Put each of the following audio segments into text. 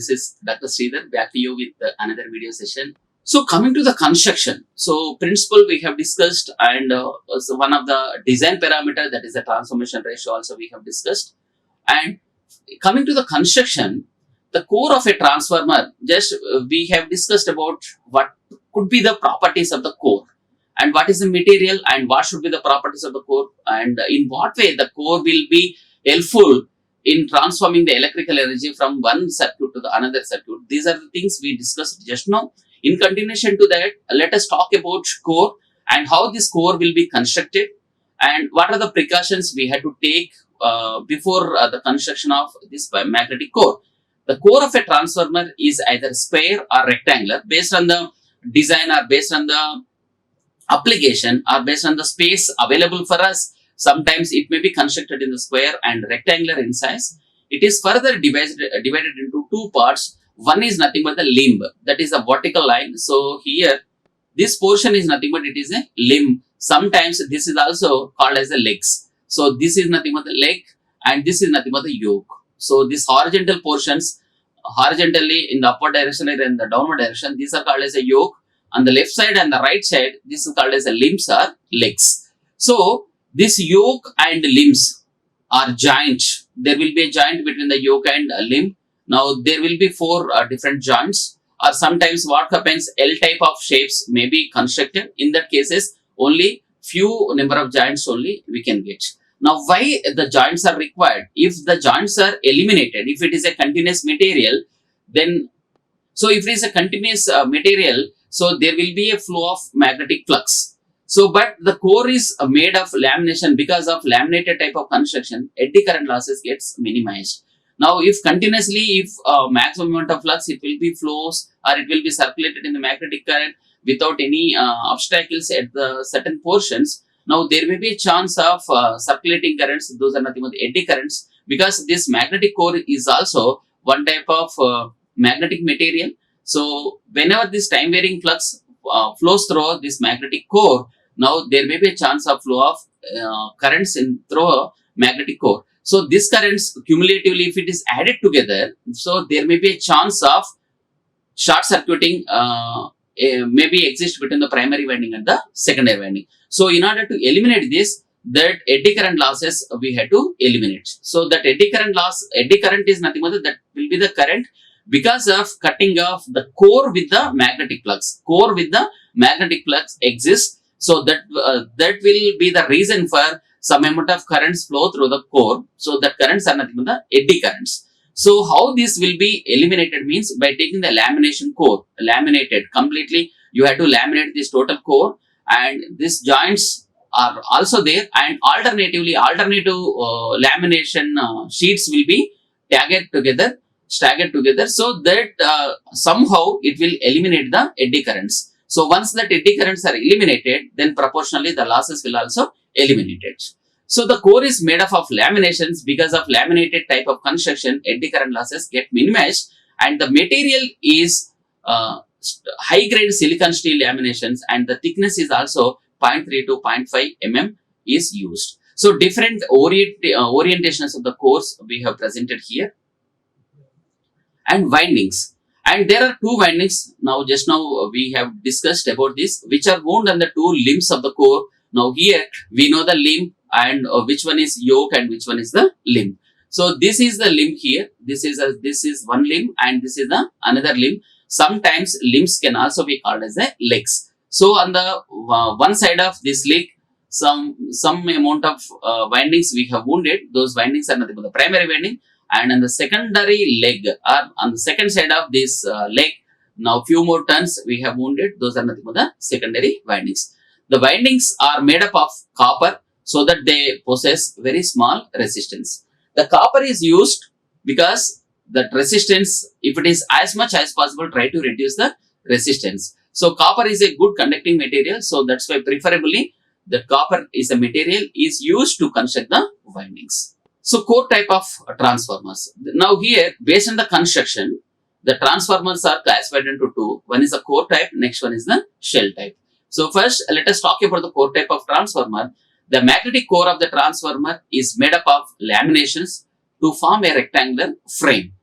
This is Dr. Sridhar back to you with another video session. So coming to the construction, so principle we have discussed, and so one of the design parameter, that is the transformation ratio, also we have discussed. And coming to the construction, the core of a transformer, just we have discussed about what could be the properties of the core, and what is the material, and what should be the properties of the core, and in what way the core will be helpful in transforming the electrical energy from one circuit to the another circuit. These are the things we discussed just now. In continuation to that, let us talk about core and how this core will be constructed, and what are the precautions we had to take before the construction of this magnetic core. The core of a transformer is either square or rectangular based on the design, or based on the application, or based on the space available for us. Sometimes it may be constructed in the square and rectangular in size. It is further divided into two parts. One is nothing but the limb, that is a vertical line. So here, this portion is nothing but it is a limb. Sometimes this is also called as the legs. So this is nothing but the leg, and this is nothing but the yoke. So these horizontal portions, horizontally in the upward direction and in the downward direction, these are called as a yoke. On the left side and the right side, this is called as the limbs or legs. So this yoke and limbs are joint. There will be a joint between the yoke and limb. Now there will be four different joints, or sometimes what happens, L type of shapes may be constructed. In that cases, only few number of joints only we can get. Now why the joints are required? If the joints are eliminated, if it is a continuous material, then, so if it is a continuous material, so there will be a flow of magnetic flux. So, but the core is made of lamination. Because of laminated type of construction, eddy current losses gets minimized. Now, if continuously, if maximum amount of flux, it will be flows, or it will be circulated in the magnetic current without any obstacles at the certain portions. Now, there may be a chance of circulating currents. Those are nothing but eddy currents, because this magnetic core is also one type of magnetic material. So, whenever this time varying flux flows through this magnetic core, now there may be a chance of flow of currents through a magnetic core. So this currents cumulatively, if it is added together, so there may be a chance of short circuiting maybe exist between the primary winding and the secondary winding. So in order to eliminate this, that eddy current losses we had to eliminate. So that eddy current is nothing but that will be the current because of cutting off the core with the magnetic flux. Core with the magnetic flux exists. So that will be the reason for some amount of currents flow through the core. So that currents are nothing but the eddy currents. So how this will be eliminated means by taking the lamination core, laminated completely. You have to laminate this total core, and these joints are also there, and alternative lamination sheets will be staggered together, so that somehow it will eliminate the eddy currents. So once that eddy currents are eliminated, then proportionally the losses will also eliminated. So the core is made up of laminations. Because of laminated type of construction, eddy current losses get minimized, and the material is high grade silicon steel laminations, and the thickness is also 0.3 to 0.5 mm is used. So different orientations of the cores we have presented here, and windings. And there are two windings. Now, just now we have discussed about this, which are wound on the two limbs of the core. Now here we know the limb, and which one is yoke and which one is the limb. So this is the limb here. This is one limb, and this is the another limb. Sometimes limbs can also be called as the legs. So on the one side of this leg, some amount of windings we have wounded. Those windings are nothing but the primary winding. And on the secondary leg, or on the second side of this leg, now few more turns we have wounded. Those are nothing but the secondary windings. The windings are made up of copper, so that they possess very small resistance. The copper is used because that resistance, if it is as much as possible, try to reduce the resistance. So copper is a good conducting material, so that's why preferably the copper is a material is used to construct the windings. So core type of transformers. Now here, based on the construction, the transformers are classified into two. One is the core type, next one is the shell type. So first, let us talk about the core type of transformer. The magnetic core of the transformer is made up of laminations to form a rectangular frame.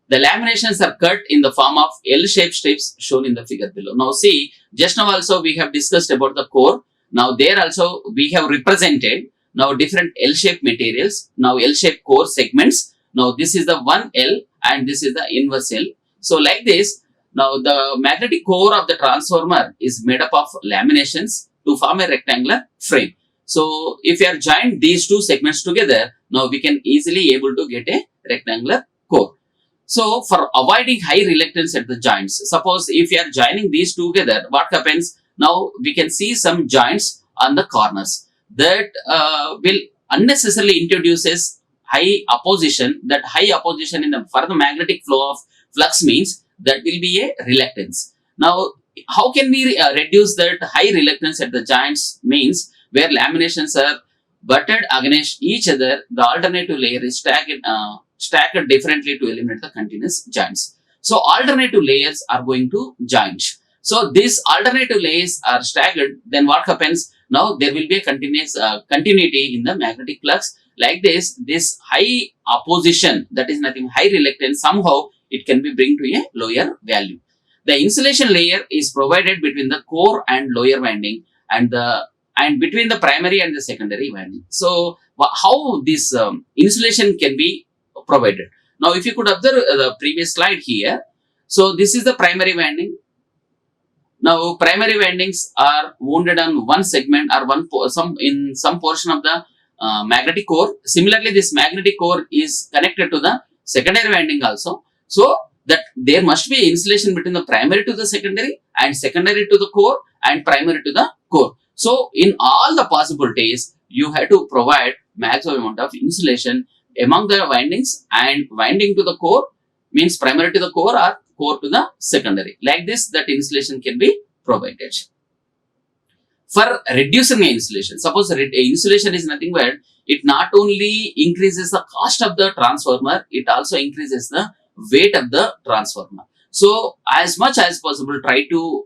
The laminations are cut in the form of L-shaped strips shown in the figure below. Now see, just now also we have discussed about the core. Now there also we have represented now different L-shaped materials. Now L-shaped core segments. Now this is the one L and this is the inverse L. So like this, now the magnetic core of the transformer is made up of laminations to form a rectangular frame. So if you are joined these two segments together, now we can easily able to get a rectangular core. So for avoiding high reluctance at the joints, suppose if you are joining these two together, what happens? Now we can see some joints on the corners that will unnecessarily introduces high opposition. That high opposition in the for the magnetic flow of flux means that will be a reluctance. Now how can we reduce that high reluctance at the joints? Means where laminations are butted against each other, the alternative layer is stacked differently to eliminate the continuous joints. So alternative layers are going to join. So these alternative layers are staggered. Then what happens? Now there will be a continuous continuity in the magnetic flux. Like this high opposition, that is nothing, high reluctance, somehow it can be bring to a lower value. The insulation layer is provided between the core and lower winding and between the primary and the secondary winding. So how this insulation can be provided? Now if you could observe the previous slide here, so this is the primary winding. Now primary windings are wounded on one segment or some portion of the magnetic core. Similarly, this magnetic core is connected to the secondary winding also. So that there must be insulation between the primary to the secondary and secondary to the core and primary to the core. So in all the possibilities, you have to provide maximum amount of insulation among the windings, and winding to the core means primary to the core or core to the secondary. Like this, that insulation can be provided. For reducing the insulation, suppose insulation is nothing but it not only increases the cost of the transformer, it also increases the weight of the transformer. So as much as possible, try to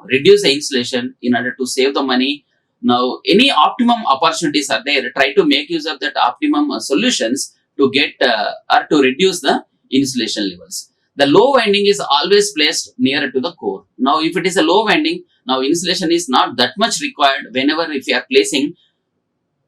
reduce the insulation in order to save the money. Now any optimum opportunities are there, try to make use of that optimum solutions to get or to reduce the insulation levels. The low winding is always placed nearer to the core. Now if it is a low winding, now insulation is not that much required whenever if you are placing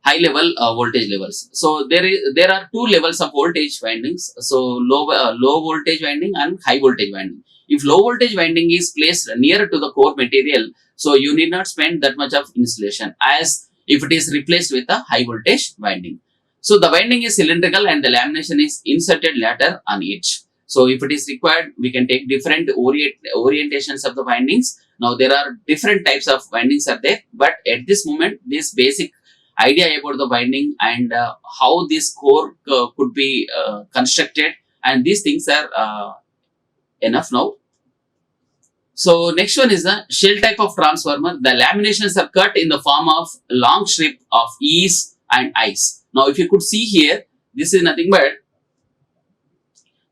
high level voltage levels. So there are two levels of voltage windings. So low voltage winding and high voltage winding. If low voltage winding is placed nearer to the core material, so you need not spend that much of insulation as if it is replaced with a high voltage winding. So the winding is cylindrical and the lamination is inserted later on each. So if it is required, we can take different orientations of the windings. Now there are different types of windings are there, but at this moment, this basic idea about the winding and how this core could be constructed, and these things are enough now. So next one is the shell type of transformer. The laminations are cut in the form of long strip of E's and I's. Now if you could see here, this is nothing but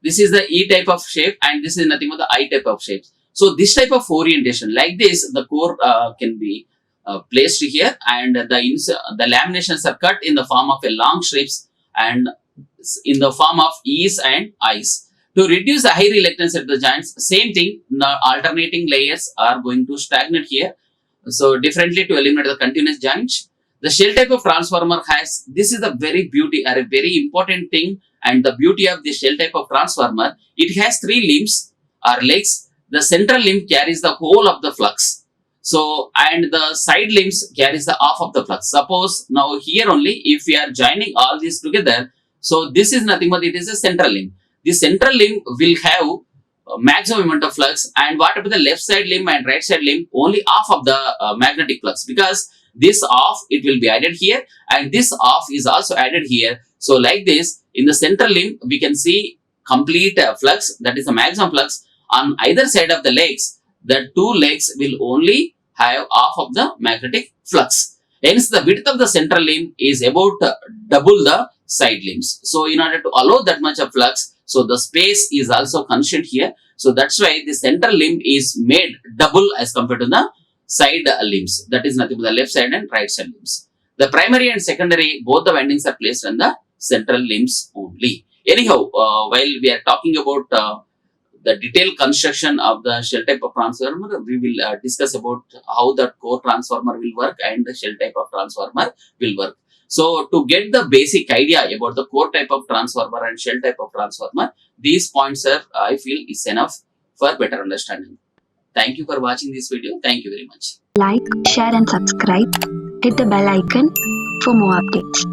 this is the E type of shape and this is nothing but the I type of shapes. So this type of orientation, like this, the core can be placed here, and the laminations are cut in the form of a long strips and in the form of E's and I's. To reduce the high reluctance at the joints, same thing, the alternating layers are going to stagnate here. So differently to eliminate the continuous joints. The shell type of transformer has, this is the very beauty or a very important thing, and the beauty of the shell type of transformer, it has three limbs or legs. The central limb carries the whole of the flux. So, and the side limbs carries the half of the flux. Suppose now here only, if we are joining all these together, so this is nothing but it is a central limb. The central limb will have maximum amount of flux, and what about the left side limb and right side limb? Only half of the magnetic flux, because this half it will be added here and this half is also added here. So like this, in the central limb we can see complete flux, that is the maximum flux. On either side of the legs, the two legs will only have half of the magnetic flux. Hence the width of the central limb is about double the side limbs. So in order to allow that much of flux, so the space is also constrained here. So that's why the central limb is made double as compared to the side limbs. That is nothing but the left side and right side limbs. The primary and secondary, both the windings are placed on the central limbs only. Anyhow, while we are talking about the detailed construction of the shell type of transformer, we will discuss about how the core transformer will work and the shell type of transformer will work. So to get the basic idea about the core type of transformer and shell type of transformer, these points are, I feel, is enough for better understanding. Thank you for watching this video. Thank you very much. Like, share and subscribe. Hit the bell icon for more updates.